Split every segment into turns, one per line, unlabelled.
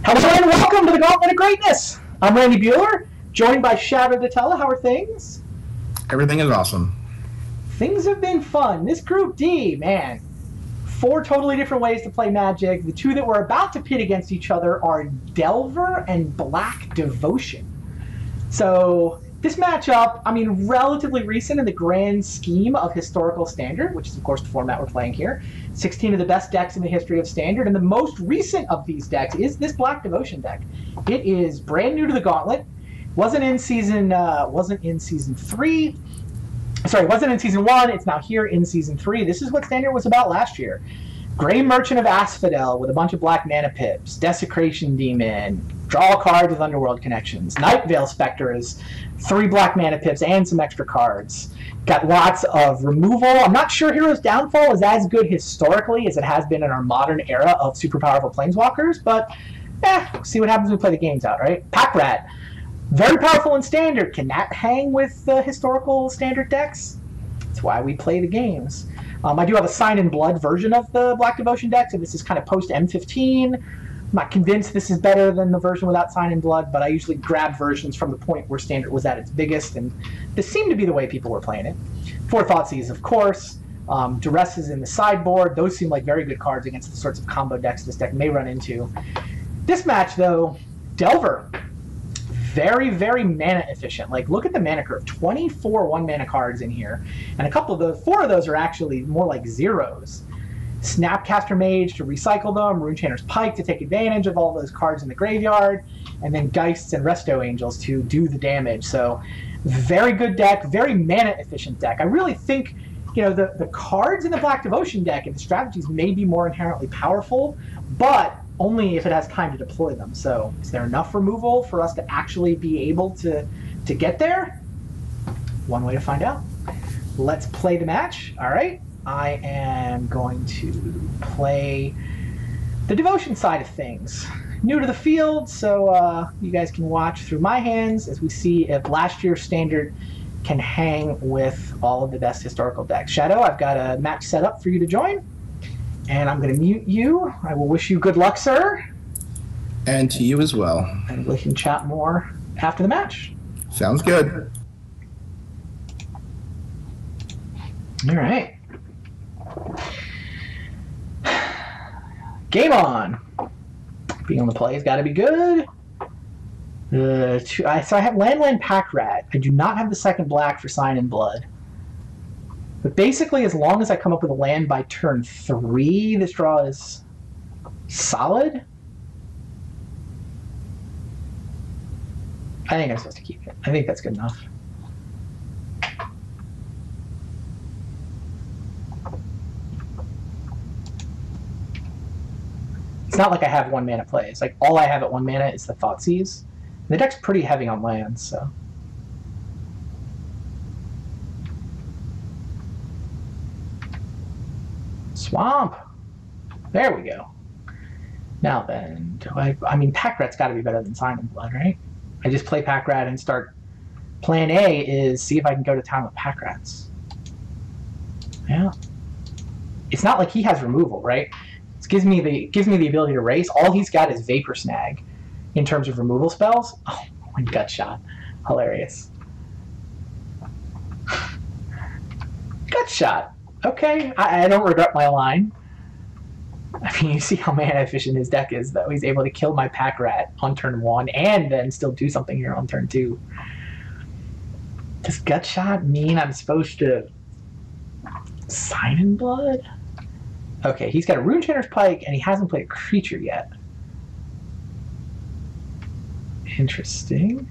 Hello and welcome to the Gauntlet of Greatness. I'm Randy Buehler, joined by Shadow Datella. How are things?
Everything is awesome.
Things have been fun. This Group D, man, 4 totally different ways to play Magic. The 2 that we're about to pit against each other are Delver and Black Devotion. So this matchup, I mean, relatively recent in the grand scheme of historical Standard, which is, of course, the format we're playing here. 16 of the best decks in the history of Standard, and the most recent of these decks is this Black Devotion deck. It is brand new to the Gauntlet. Wasn't in season 3. Sorry, wasn't in season 1. It's now here in season 3. This is what Standard was about last year. Gray Merchant of Asphodel with a bunch of black mana pips, Desecration Demon, draw a card with Underworld connections. Night Veil Spectre is 3 black mana pips and some extra cards. Got lots of removal. I'm not sure Hero's Downfall is as good historically as it has been in our modern era of super powerful planeswalkers, but see what happens when we play the games out, right? Pack Rat, very powerful in Standard. Can that hang with the historical Standard decks? That's why we play the games. I do have a Sign in Blood version of the Black Devotion deck, so this is kind of post M15. I'm not convinced this is better than the version without Sign in Blood, but I usually grab versions from the point where Standard was at its biggest, and this seemed to be the way people were playing it. 4 Thoughtseize, of course. Duress is in the sideboard. Those seem like very good cards against the sorts of combo decks this deck may run into. This match, though, Delver. Very, very mana efficient. Like, look at the mana curve. 24 1-mana cards in here. And a couple of those, 4 of those are actually more like zeros. Snapcaster Mage to recycle them, Runechanter's Pike to take advantage of all those cards in the graveyard, and then Geists and Resto Angels to do the damage. So, very good deck, very mana efficient deck. I really think, you know, the cards in the Black Devotion deck and the strategies may be more inherently powerful, but only if it has time to deploy them. So is there enough removal for us to actually be able to get there? One way to find out. Let's play the match. All right. I am going to play the Devotion side of things. New to the field, so you guys can watch through my hands as we see if last year's Standard can hang with all of the best historical decks. Shadow, I've got a match set up for you to join. And I'm going to mute you. I will wish you good luck, sir.
And to you as well.
And we can chat more after the match.
Sounds good.
All right. Game on. Being on the play has got to be good. So I have Land Pack Rat. I do not have the second black for Sign in Blood. But basically, as long as I come up with a land by turn 3, this draw is solid. I think I'm supposed to keep it. I think that's good enough. It's not like I have 1 mana plays. Like, all I have at 1 mana is the Thoughtseize. And the deck's pretty heavy on lands, so. Swamp. There we go. Now then, I mean, Pack Rat's got to be better than Sign in Blood, right? I just play Pack Rat and start. Plan A is see if I can go to town with Pack Rats. Yeah. It's not like he has removal, right? It gives me the ability to race. All he's got is Vapor Snag in terms of removal spells. Oh, my gut shot. Hilarious. Gut shot. Okay, I don't regret my line. I mean, you see how mana efficient his deck is, though. He's able to kill my Pack Rat on turn 1 and then still do something here on turn 2. Does Gut Shot mean I'm supposed to Sign in Blood? Okay, he's got a Runechanter's Pike and he hasn't played a creature yet. Interesting.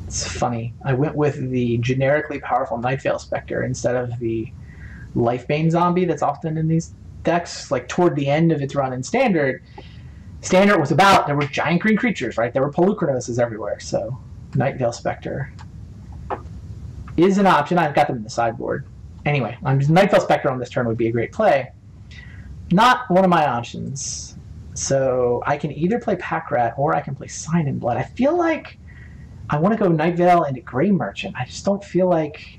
It's funny. I went with the generically powerful Night Veil Spectre instead of the Lifebane Zombie that's often in these decks. Like, toward the end of its run in Standard, Standard was about, there were giant green creatures, right? There were Polucrinoses everywhere, so Night Veil Spectre is an option. I've got them in the sideboard. Anyway, Night Veil Spectre on this turn would be a great play. Not one of my options. So I can either play Pack Rat or I can play Sign in Blood. I feel like I want to go Night Veil into Gray Merchant. I just don't feel like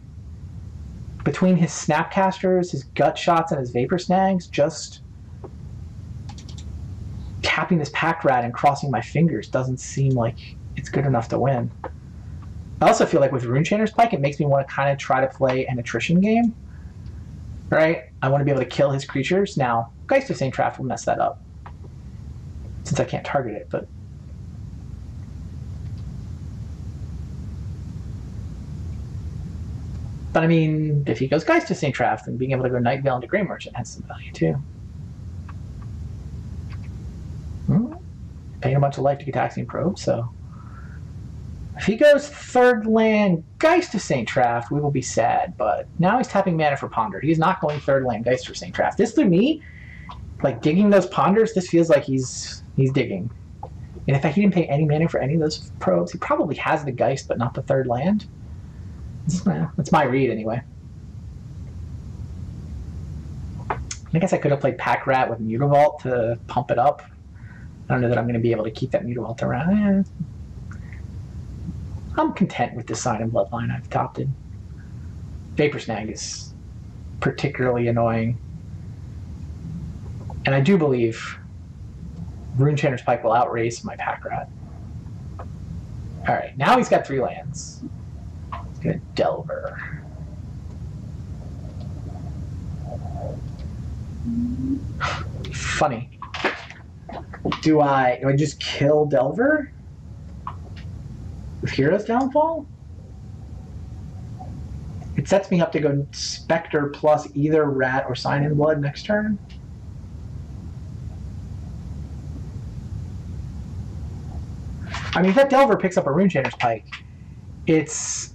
between his Snapcasters, his Gut Shots, and his Vapor Snags, just tapping this Pack Rat and crossing my fingers doesn't seem like it's good enough to win. I also feel like with Runechainer's Pike, it makes me want to kind of try to play an attrition game. Right? I want to be able to kill his creatures. Now, Geist of St. Traft will mess that up, since I can't target it, but... But I mean, if he goes Geist of St. Traft, then being able to go Night Veil into Grey Merchant has some value too. Paying a bunch of life to Gitaxian Probe, so... If he goes third land Geist of St. Traft, we will be sad, but now he's tapping mana for Ponder. He's not going third land Geist for St. Traft. This, to me, like digging those Ponders, this feels like he's digging. And in fact, he didn't pay any mana for any of those probes. He probably has the Geist, but not the third land. That's my read, anyway. I guess I could have played Pack Rat with Mutavault to pump it up. I don't know that I'm going to be able to keep that Mutavault around. I'm content with the Sign and Bloodline I've adopted. Vapor Snag is particularly annoying. And I do believe Runechainer's Pike will outrace my Pack Rat. Alright, now he's got 3 lands. He's got a Delver. Funny. Do I just kill Delver? With Hero's Downfall? It sets me up to go Spectre plus either Rat or Sign in Blood next turn. I mean, if that Delver picks up a Runechainer's Pike, it's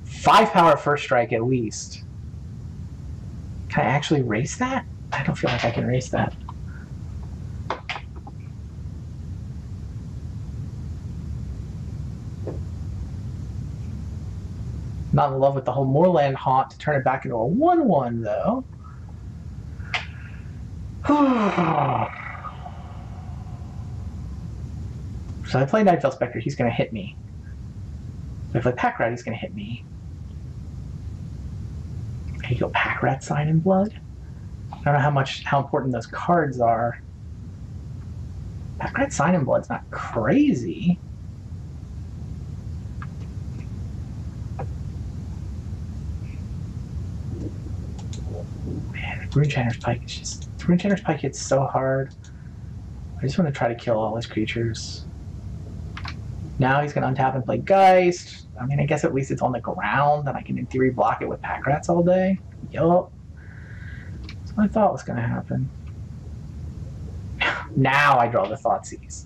5 power first strike at least. Can I actually race that? I don't feel like I can race that. Not in love with the whole Moorland Haunt to turn it back into a 1/1, though. So I play Nightveil Spectre, he's going to hit me. If I play Pack Rat, he's going to hit me. Can you go Pack Rat Sign in Blood? I don't know how important those cards are. Pack Rat Sign in Blood's not crazy. Runechainer's Pike is just... Runechainer's Pike hits so hard. I just want to try to kill all his creatures. Now he's going to untap and play Geist. I mean, I guess at least it's on the ground, and I can in theory block it with Pack Rats all day. Yup. That's what I thought was going to happen. Now I draw the Thoughtseize.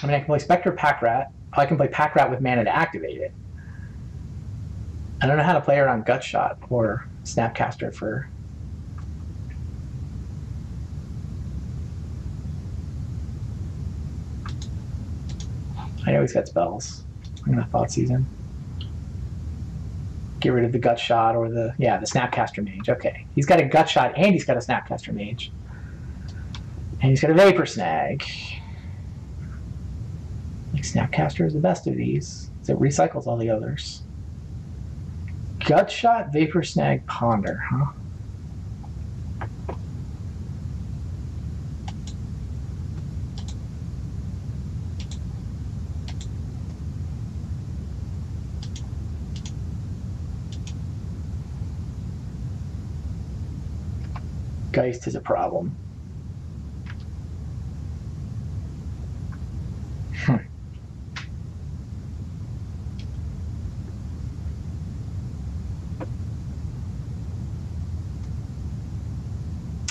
I mean, I can play Spectre Pack Rat. I can play Pack Rat with mana to activate it. I don't know how to play around Gut Shot or Snapcaster for... I know he's got spells. I'm going to Thoughtseize him. Get rid of the Gut Shot or the Snapcaster Mage. Okay. He's got a Gut Shot and he's got a Snapcaster Mage. And he's got a Vapor Snag. Like Snapcaster is the best of these, so it recycles all the others. Gut Shot, Vapor Snag, Ponder, huh? Geist is a problem.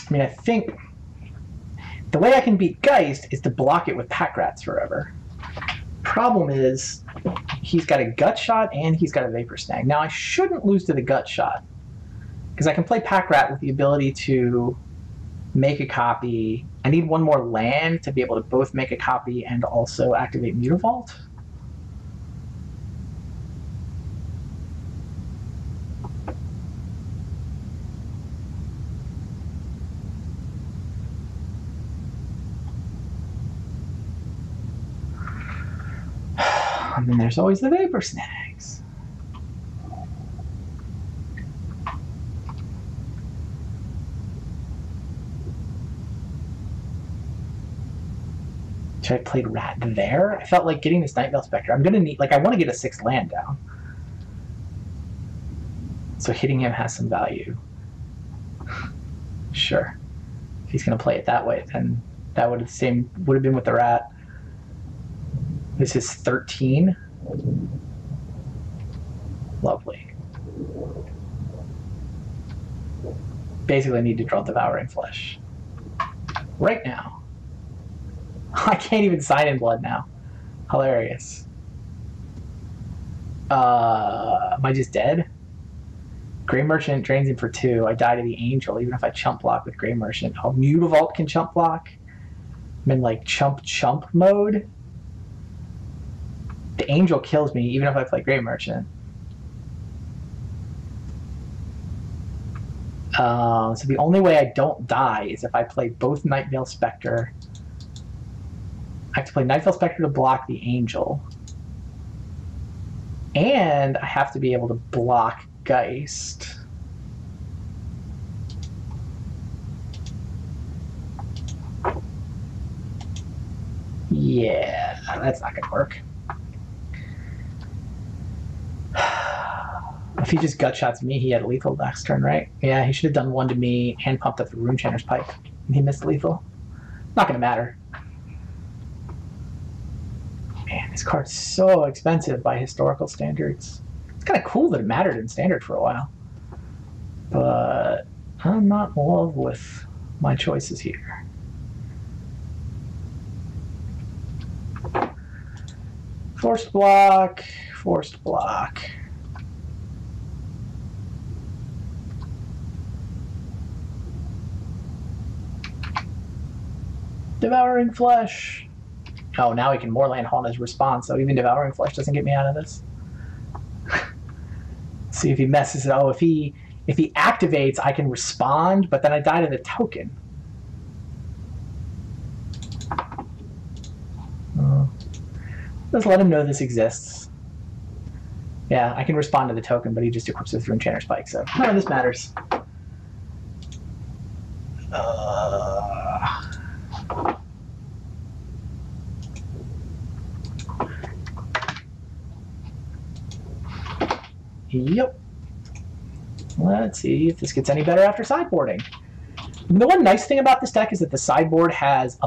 I mean, I think the way I can beat Geist is to block it with Pack Rats forever. Problem is, he's got a Gut Shot and he's got a Vapor Snag. Now, I shouldn't lose to the Gut Shot, because I can play Pack Rat with the ability to make a copy. I need one more land to be able to both make a copy and also activate Mutavault. And then there's always the Vapor Snags. Should I have played Rat there? I felt like getting this Nightveil Spectre. I'm gonna need, like, I want to get a 6th land down. So hitting him has some value. Sure. If he's gonna play it that way, then that would have been with the Rat. This is 13. Lovely. Basically, I need to draw Devouring Flesh. Right now. I can't even sign in blood now. Hilarious. Am I just dead? Grey Merchant drains him for 2. I die to the Angel, even if I chump block with Grey Merchant. Oh, Mutavault can chump block. I'm in like chump mode. The Angel kills me, even if I play Grey Merchant. So the only way I don't die is if I play both Nightveil Spectre. I have to play Nightveil Spectre to block the Angel. And I have to be able to block Geist. Yeah, that's not gonna work. If he just gut shots me, he had lethal next turn, right? Yeah, he should have done 1 to me and pumped up the Runechanter's Pike. And he missed lethal. Not gonna matter. Man, this card's so expensive by historical standards. It's kind of cool that it mattered in Standard for a while. But I'm not in love with my choices here. Forced block, forced block. Devouring Flesh. Oh, now he can Moorland Haunt his response, so even Devouring Flesh doesn't get me out of this. See if he messes it. Oh, if he activates, I can respond, but then I die to the token. Let's let him know this exists. Yeah, I can respond to the token, but he just equips it through Enchanter's Pike, so none of this matters. Yep. Let's see if this gets any better after sideboarding. The one nice thing about this deck is that the sideboard has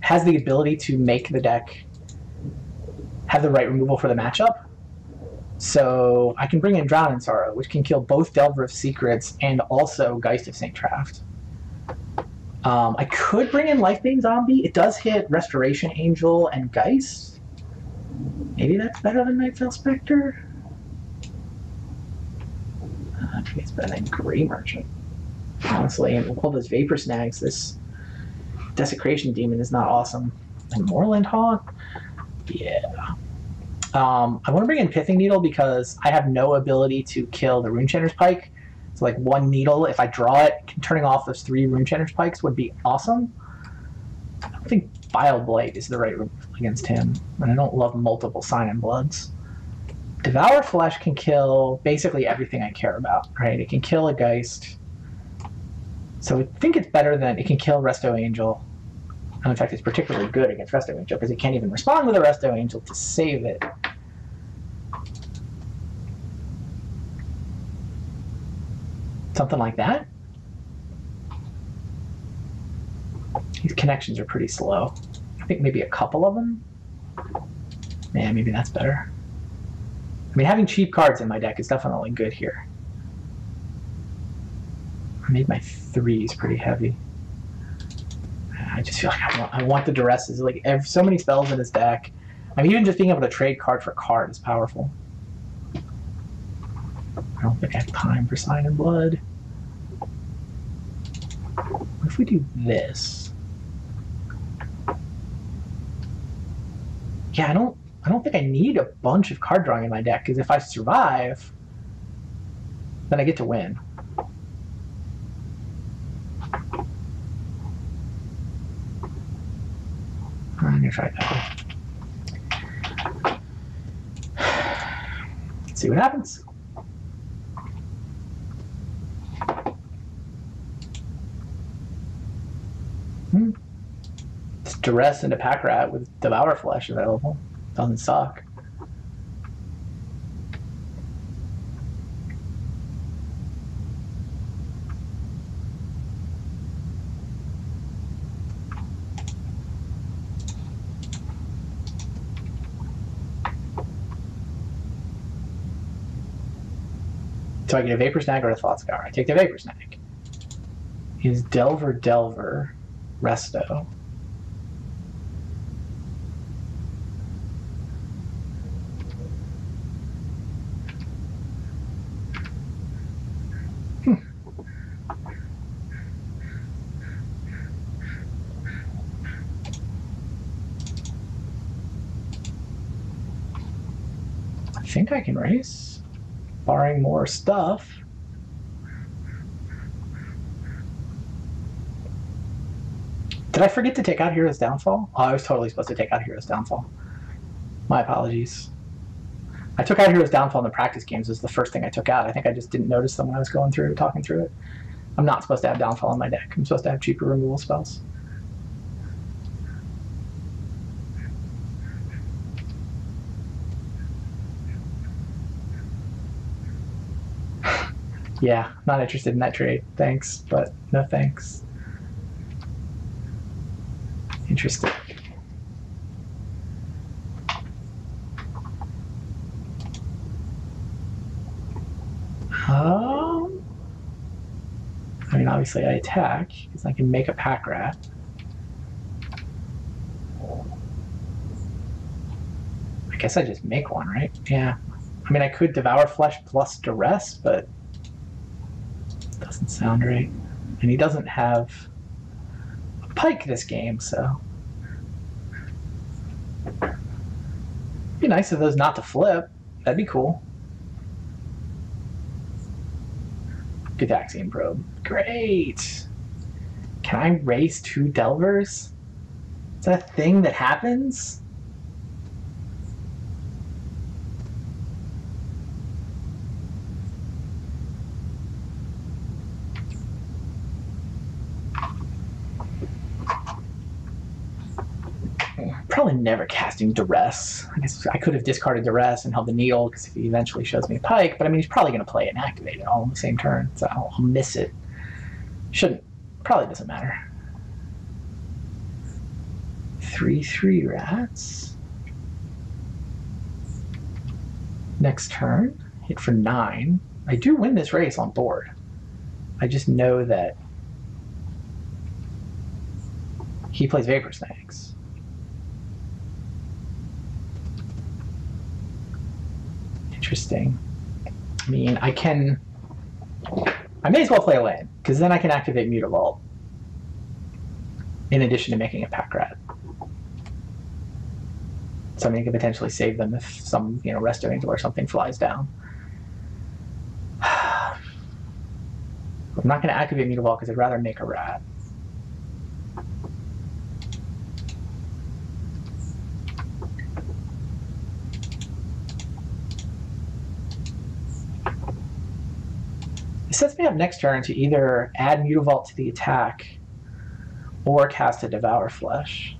has the ability to make the deck have the right removal for the matchup. So I can bring in Drown in Sorrow, which can kill both Delver of Secrets and also Geist of St. Traft. I could bring in Lifebane Zombie. It does hit Restoration Angel and Geist. Maybe that's better than Nightveil Spectre. I think it's better than Grey Merchant. Honestly, and with all those Vapor Snags, this Desecration Demon is not awesome. And Moorland Haunt? Yeah. I want to bring in Pithing Needle because I have no ability to kill the Runechanter's Pike. So like 1 needle, if I draw it, turning off those 3 Runechanter's Pikes would be awesome. I don't think Vile Blight is the right removal against him, and I don't love multiple Sign and Bloods. Devour Flesh can kill basically everything I care about, right? It can kill a Geist. So I think it's better than, it can kill Resto Angel. And in fact, it's particularly good against Resto Angel because it can't even respond with a Resto Angel to save it. Something like that. These connections are pretty slow. I think maybe a couple of them. Yeah, maybe that's better. I mean, having cheap cards in my deck is definitely good here. I made my 3s pretty heavy. I just feel like I want the duresses. Like, so many spells in this deck. I mean, even just being able to trade card for card is powerful. I don't think I have time for Sign and Blood. What if we do this? Yeah, I don't think I need a bunch of card drawing in my deck, because if I survive, then I get to win. I'm gonna try that. see what happens. It's Duress into Pack Rat with Devour Flesh available. Doesn't suck. So I get a Vapor Snag or a Thought Scour. I take the Vapor Snag. Is Delver Resto? I think I can race, barring more stuff. Did I forget to take out Hero's Downfall? Oh, I was totally supposed to take out Hero's Downfall. My apologies. I took out Hero's Downfall in the practice games. It was the first thing I took out. I think I just didn't notice them when I was going through, talking through it. I'm not supposed to have Downfall in my deck. I'm supposed to have cheaper removal spells. Yeah, not interested in that trade. Thanks, but no thanks. Interesting. I mean, obviously I attack, because I can make a Pack Rat. I guess I just make one, right? Yeah. I mean, I could Devour Flesh plus Duress, but it doesn't sound right. And he doesn't have a Pike this game, so it'd be nice of those not to flip. That'd be cool. Gataxian Probe. Great! Can I race 2 Delvers? Is that a thing that happens? Probably never casting Duress. I guess I could have discarded Duress and held the Needle, because if he eventually shows me a Pike, but I mean, he's probably going to play it and activate it all on the same turn, so I'll miss it. Shouldn't. Probably doesn't matter. 3/3 Rats. Next turn, hit for 9. I do win this race on board. I just know that he plays Vapor Snags. Interesting. I mean, I may as well play a land, because then I can activate Mutavault, in addition to making a Pack Rat. Something can potentially save them if some, Resto Angel or something flies down. I'm not going to activate Mutavault because I'd rather make a Rat. It sets me up next turn to either add Mutavault to the attack or cast a Devour Flesh.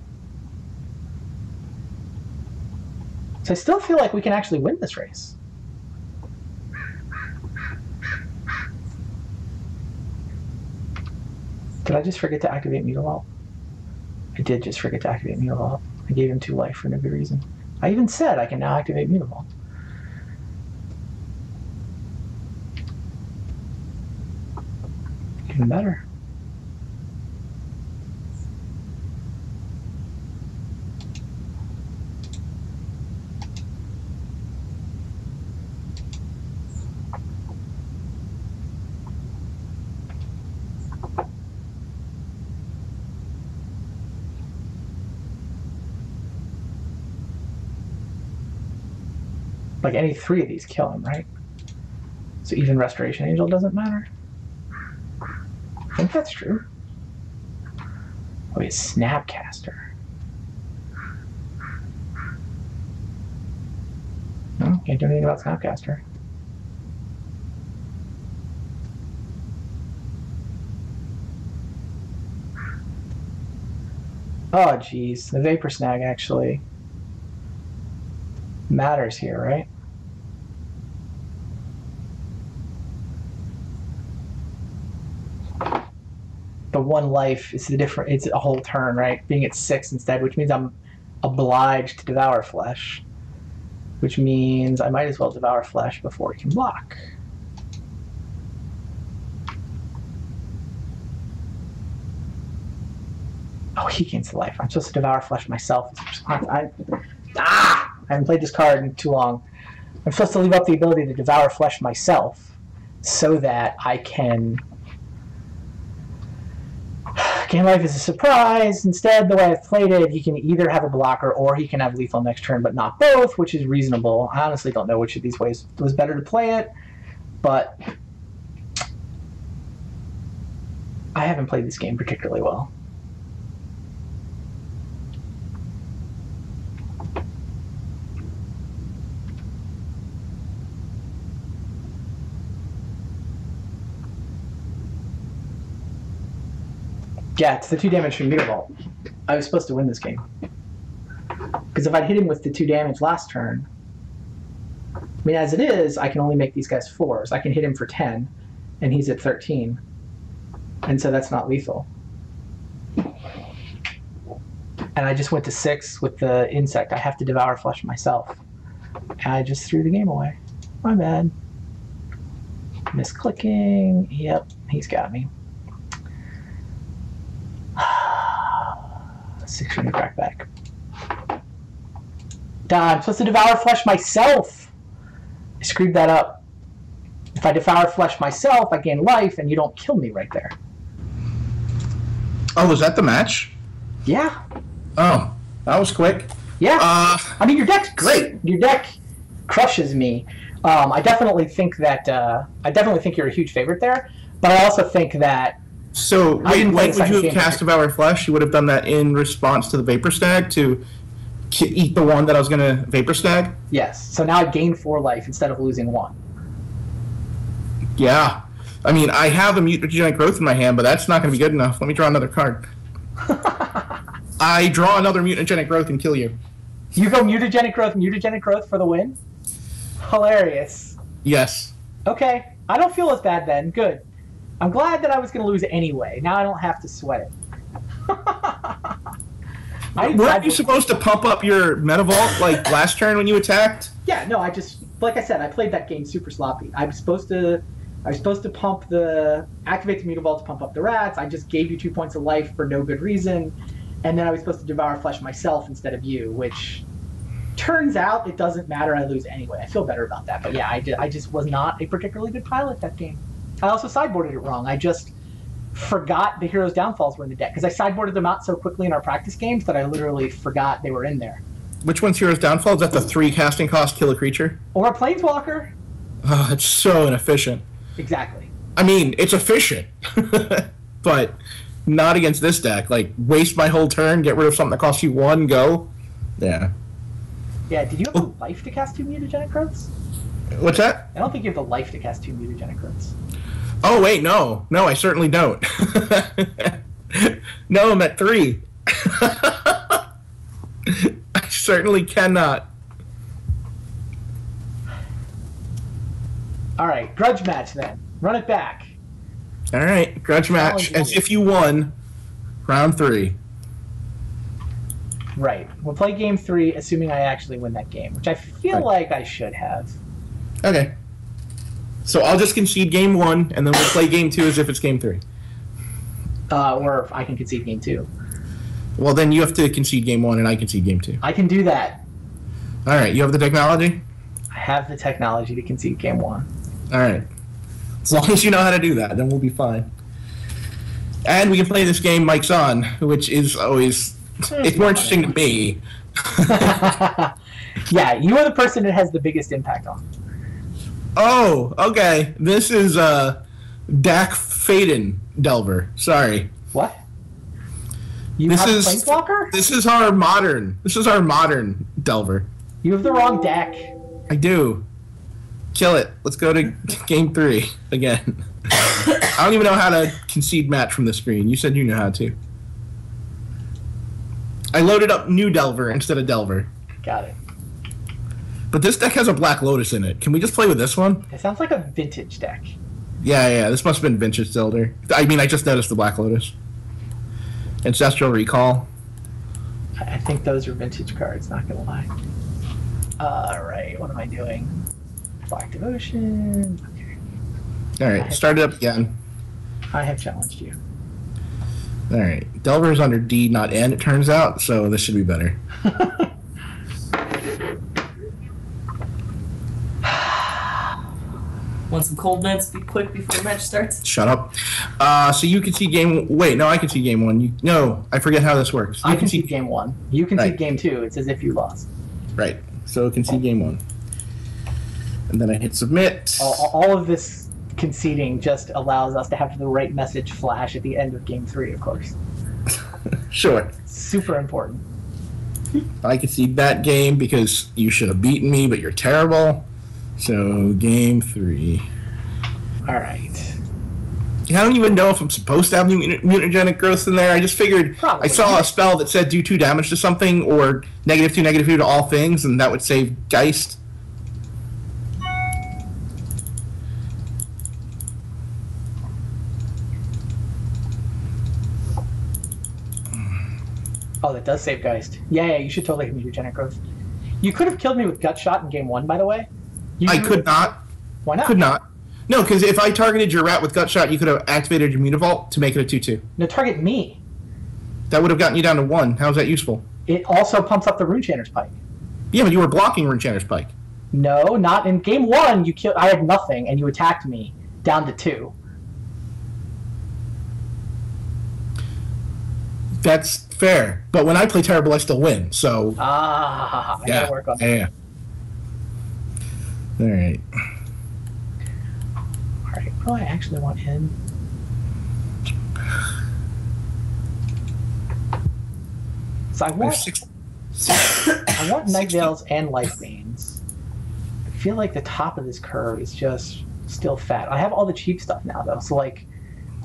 So I still feel like we can actually win this race. Did I just forget to activate Mutavault? I did just forget to activate Mutavault. I gave him 2 life for no good reason. I even said I can now activate Mutavault. Even better. Like any 3 of these kill him, right? So even Restoration Angel doesn't matter? I think that's true. Oh, he's Snapcaster. No, can't do anything about Snapcaster. Oh, jeez. The Vapor Snag actually matters here, right? The 1 life is the different. It's a whole turn, right? Being at 6 instead, which means I'm obliged to Devour Flesh. Which means I might as well Devour Flesh before he can block. Oh, he gains the life. I'm supposed to Devour Flesh myself. I haven't played this card in too long. I'm supposed to leave up the ability to Devour Flesh myself so that I can gain life is a surprise. Instead, the way I've played it, he can either have a blocker or he can have lethal next turn, but not both, which is reasonable. I honestly don't know which of these ways was better to play it, but I haven't played this game particularly well. Yeah, it's the 2 damage from Meter Vault. I was supposed to win this game. Because if I'd hit him with the 2 damage last turn, I mean, as it is, I can only make these guys 4s. I can hit him for 10, and he's at 13. And so that's not lethal. And I just went to 6 with the insect. I have to Devour Flesh myself. And I just threw the game away. My bad. Misclicking. Yep, he's got me. 6 from the crackback. I'm supposed to Devour Flesh myself. I screwed that up. If I Devour Flesh myself, I gain life, and you don't kill me right there.
Oh, was that the match?
Yeah.
Oh, that was quick.
Yeah. I mean, your deck's great. Your deck crushes me. I definitely think that. I definitely think you're a huge favorite there, but I also think that.
So, wait, would you have cast Devour Flesh? You would have done that in response to the Vapor Snag to eat the one that I was going to Vapor Snag?
Yes. So now I gain 4 life instead of losing 1.
Yeah. I mean, I have a Mutagenic Growth in my hand, but that's not going to be good enough. Let me draw another card. I draw another Mutagenic Growth and kill you.
You go Mutagenic Growth for the win? Hilarious.
Yes.
Okay. I don't feel as bad then. Good. I'm glad that I was going to lose anyway. Now I don't have to sweat it.
Weren't you supposed to pump up your Meta Vault like last turn when you attacked?
Yeah, no, I just, like I said, I played that game super sloppy. I was supposed to activate the Meta Vault to pump up the rats. I just gave you 2 points of life for no good reason, and then I was supposed to Devour Flesh myself instead of you, which turns out it doesn't matter. I lose anyway. I feel better about that, but yeah, I just was not a particularly good pilot that game. I also sideboarded it wrong. I just forgot the Hero's Downfalls were in the deck because I sideboarded them out so quickly in our practice games that I literally forgot they were in there.
Which one's Hero's Downfall? Is that the 3 casting cost kill a creature?
Or a Planeswalker.
Oh, it's so inefficient.
Exactly.
I mean, it's efficient, but not against this deck. Like, waste my whole turn, get rid of something that costs you 1, go. Yeah.
Yeah, did you have the life to cast 2 Mutagenic Growths?
What's that?
I don't think you have the life to cast 2 Mutagenic Growths.
Oh, wait, no. No, I certainly don't. No, I'm at 3. I certainly cannot.
All right, grudge match then. Run it back.
All right, grudge match as if you won round 3.
Right. We'll play game 3, assuming I actually win that game, which I feel like I should have.
Okay. So I'll just concede game 1, and then we'll play game 2 as if it's game 3.
Or I can concede game 2.
Well, then you have to concede game 1, and I concede game 2.
I can do that.
All right, you have the technology?
I have the technology to concede game 1.
All right. As long as you know how to do that, then we'll be fine. And we can play this game Mike's on, which is always... It's more interesting to me.
Yeah, you are the person it has the biggest impact on.
Oh, okay. This is Dak Faden Delver. Sorry.
What? You have a Planeswalker?
This is our modern Delver.
You have the wrong deck.
I do. Kill it. Let's go to game 3 again. I don't even know how to concede match from the screen. You said you know how to. I loaded up New Delver instead of Delver.
Got it.
But this deck has a Black Lotus in it. Can we just play with this one?
It sounds like a vintage deck.
Yeah. This must have been Vintage Delver. I mean, I just noticed the Black Lotus. Ancestral Recall.
I think those are vintage cards, not gonna lie. Alright, what am I doing? Black Devotion. Okay.
Alright, start it up again.
I have challenged you.
Alright. Delver is under D, not N, it turns out, so this should be better.
Want some cold meds? Be quick before the match starts.
Shut up. So you can see game... Wait, no, I can see game one. No, I forget how this works.
I can see game one. You can see
Right.
game two. It's as if you lost.
Right. So it can see game one. And then I hit submit.
All of this conceding just allows us to have the right message flash at the end of game three, of course.
Sure.
Super important.
I can see that game because you should have beaten me, but you're terrible. So, game three.
Alright.
I don't even know if I'm supposed to have mutagenic growth in there. I just figured
Probably.
I saw a spell that said do 2 damage to something or -2/-2 to all things, and that would save Geist.
Oh, that does save Geist. Yeah, you should totally have mutagenic growth. You could have killed me with Gut Shot in game one, by the way.
I could not.
Why not?
Could not. No, because if I targeted your rat with Gut Shot, you could have activated your Mutavault to make it a 2/2.
No, target me.
That would have gotten you down to 1. How's that useful?
It also pumps up the Runechanter's Pike.
Yeah, but you were blocking Runechanter's Pike.
No, not in game one. You killed. I had nothing, and you attacked me down to 2.
That's fair. But when I play terrible, I still win. So
I gotta work on that.
yeah. All right.
All right. What do I actually want in? So I want. I want Night Veils and Life Veins. I feel like the top of this curve is just still fat. I have all the cheap stuff now, though. So, like,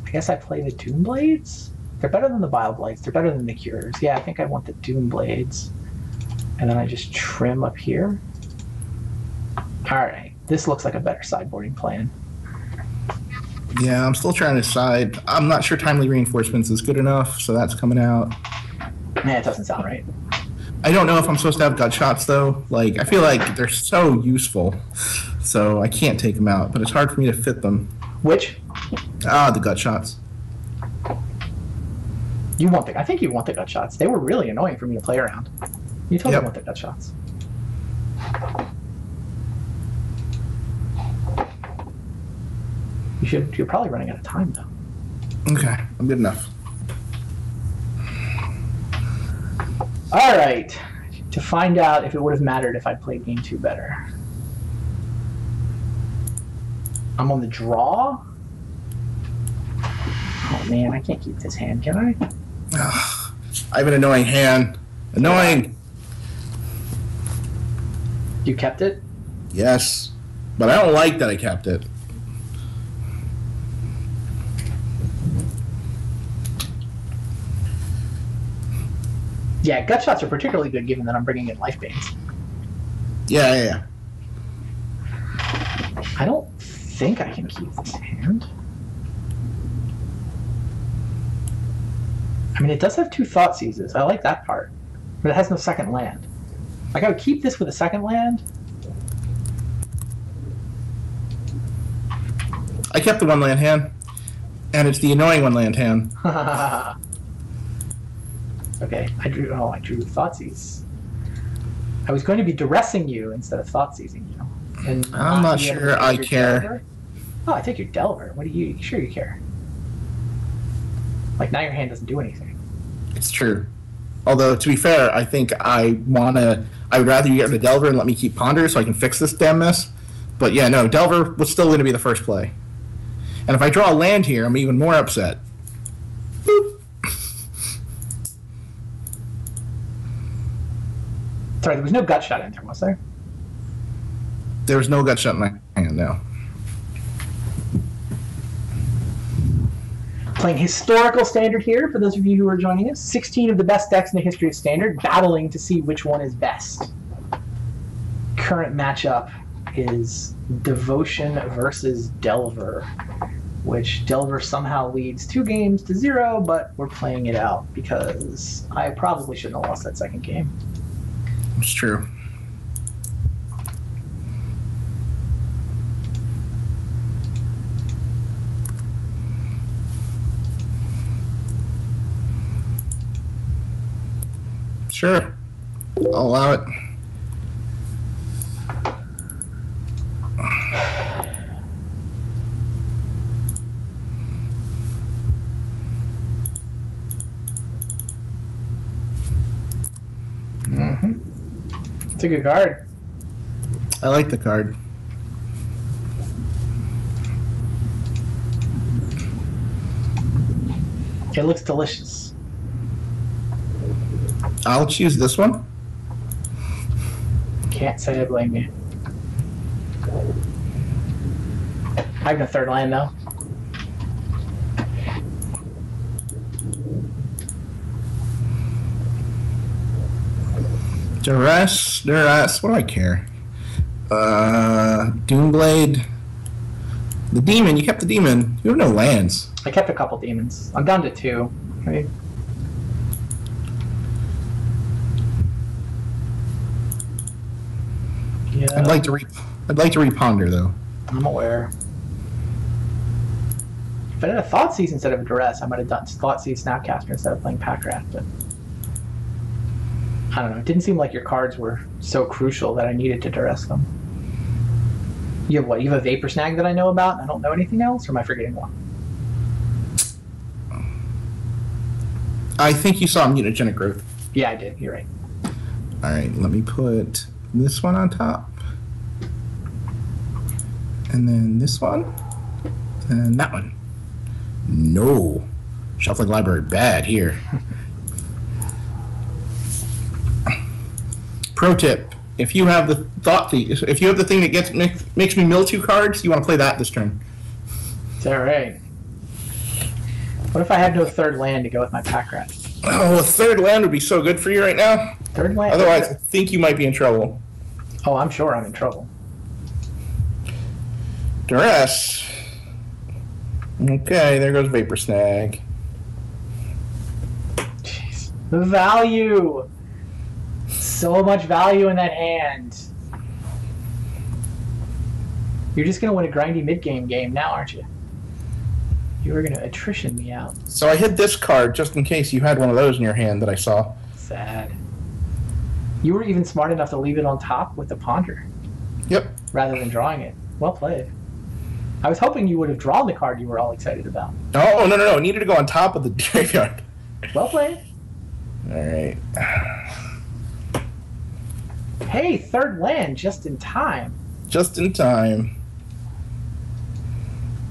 I guess I play the Doom Blades. They're better than the Bile Blights. They're better than the Cures. Yeah, I think I want the Doom Blades. And then I just trim up here. Alright. This looks like a better sideboarding plan.
Yeah, I'm still trying to decide. I'm not sure Timely Reinforcements is good enough, so that's coming out.
Nah, it doesn't sound right.
I don't know if I'm supposed to have Gut Shots, though. Like, I feel like they're so useful, so I can't take them out, but it's hard for me to fit them.
Which?
The Gut Shots.
You want the... I think you want the Gut Shots. They were really annoying for me to play around. You totally want the Gut Shots. You're probably running out of time, though.
Okay, I'm good enough.
All right. To find out if it would have mattered if I played game 2 better. I'm on the draw. Oh man, I can't keep this hand, can I?
I have an annoying hand. Annoying.
You kept it?
Yes, but I don't like that I kept it.
Yeah, Gut Shots are particularly good given that I'm bringing in Life Veins.
Yeah.
I don't think I can keep this hand. I mean, it does have 2 Thought Seizes. I like that part. But it has no second land. Like, I would keep this with a second land.
I kept the 1-land hand, and it's the annoying 1-land hand.
Okay, I drew Thoughtseize. I was going to be duressing you instead of Thoughtseizing you. And
I'm not sure I care.
Delver. Oh, I take your Delver. What do you... Sure you care. Like, now your hand doesn't do anything.
It's true. Although, to be fair, I think I would rather you get rid of Delver and let me keep Ponder so I can fix this damn mess. But yeah, no, Delver was still going to be the first play. And if I draw a land here, I'm even more upset. Boop.
Sorry, there was no Gut Shot in there, was there?
There was no Gut Shot in my hand, no.
Playing historical Standard here, for those of you who are joining us. 16 of the best decks in the history of Standard, battling to see which one is best. Current matchup is Devotion versus Delver, which Delver somehow leads 2 games to 0, but we're playing it out because I probably shouldn't have lost that second game.
It's true. Sure. I'll allow it.
It's a good card.
I like the card.
It looks delicious.
I'll choose this one.
Can't say I blame you. I have no third land though.
Duress, what do I care? Doomblade. The demon, you kept the demon. You have no lands.
I kept a couple demons. I'm down to 2. Right? Yeah.
I'd like to reponder though.
I'm aware. If I had a Thought Seize instead of a Duress, I might have done Thought Seize Snapcaster instead of playing Packrat, but I don't know. It didn't seem like your cards were so crucial that I needed to Duress them. You have what? You have a Vapor Snag that I know about and I don't know anything else, or am I forgetting one?
I think you saw Mutagenic Growth.
Yeah, I did. You're right.
Alright, let me put this one on top. And then this one. And that one. No. Shuffling Library bad here. Pro tip: if you have the if you have the thing that makes me mill 2 cards, you want to play that this turn.
Is that right? What if I had no third land to go with my Packrat?
Oh, a third land would be so good for you right now.
Third land?
Otherwise, I think you might be in trouble.
Oh, I'm sure I'm in trouble.
Duress. Okay, there goes Vapor Snag.
Jeez. The value! So much value in that hand. You're just going to win a grindy mid-game game now, aren't you? You were going to attrition me out.
So I hid this card just in case you had one of those in your hand that I saw.
Sad. You were even smart enough to leave it on top with the Ponder.
Yep.
Rather than drawing it. Well played. I was hoping you would have drawn the card you were all excited about.
Oh, no. It needed to go on top of the graveyard.
Well played.
Alright.
Hey, third land just in time.
Just in time.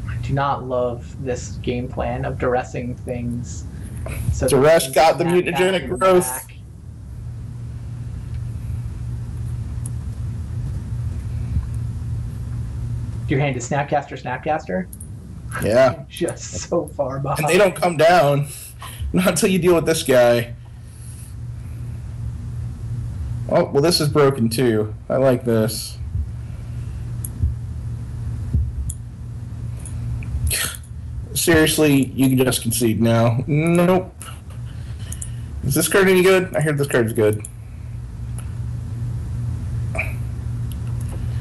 I do not love this game plan of duressing things. So
Duress got the mutagenic growth.
Back. Your hand is Snapcaster?
Yeah.
Just so far behind.
And they don't come down. Not until you deal with this guy. Oh, well, this is broken too. I like this. Seriously, you can just concede now. Nope. Is this card any good? I heard this card's good.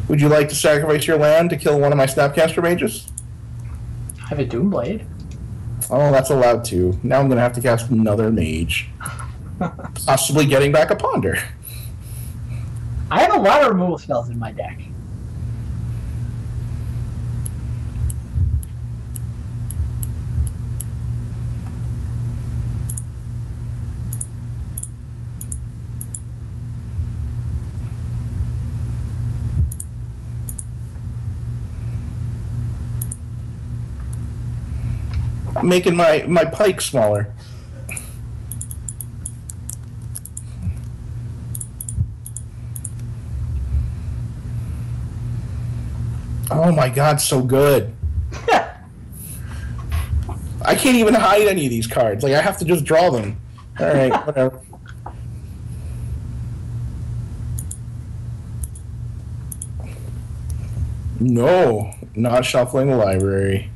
Would you like to sacrifice your land to kill one of my Snapcaster mages?
I have a Doomblade.
Oh, that's allowed to. Now I'm going to have to cast another mage. Possibly getting back a Ponder.
I have a lot of removal spells in my deck.
I'm making my pike smaller. Oh my god, so good. I can't even hide any of these cards. Like, I have to just draw them. All right, whatever. No, not shuffling the library.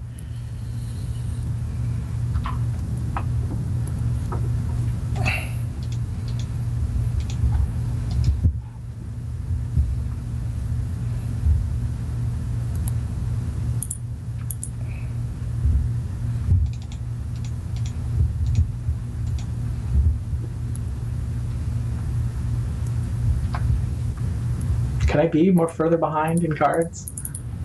Could I be more further behind in cards?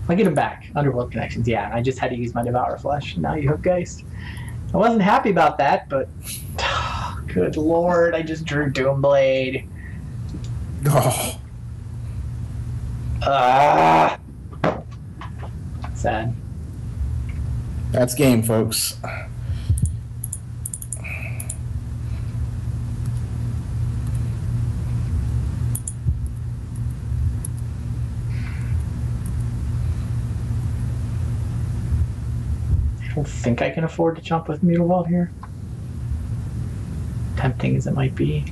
I'll get them back. Underworld Connections, yeah. And I just had to use my Devour Flesh. Now you have Geist. I wasn't happy about that, but good lord, I just drew Doomblade.
Oh.
Sad.
That's game, folks.
I don't think I can afford to jump with Mutavault here. Tempting as it might be.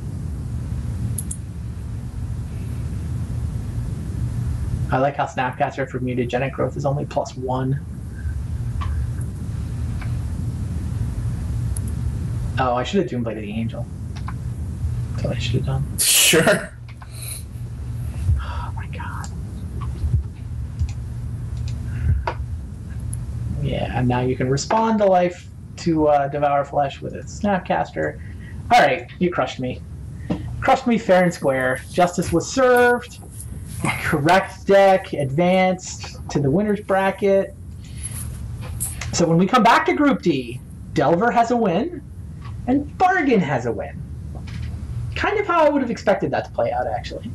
I like how Snapcaster for mutagenic growth is only +1. Oh, I should have Doombladed the Angel. That's what I should have done.
Sure.
Oh my god. Yeah, and now you can respond to life to Devour Flesh with a Snapcaster. Alright, you crushed me. Crushed me fair and square. Justice was served. Correct deck advanced to the winner's bracket. So when we come back to Group D, Delver has a win, and Bargain has a win. Kind of how I would have expected that to play out, actually.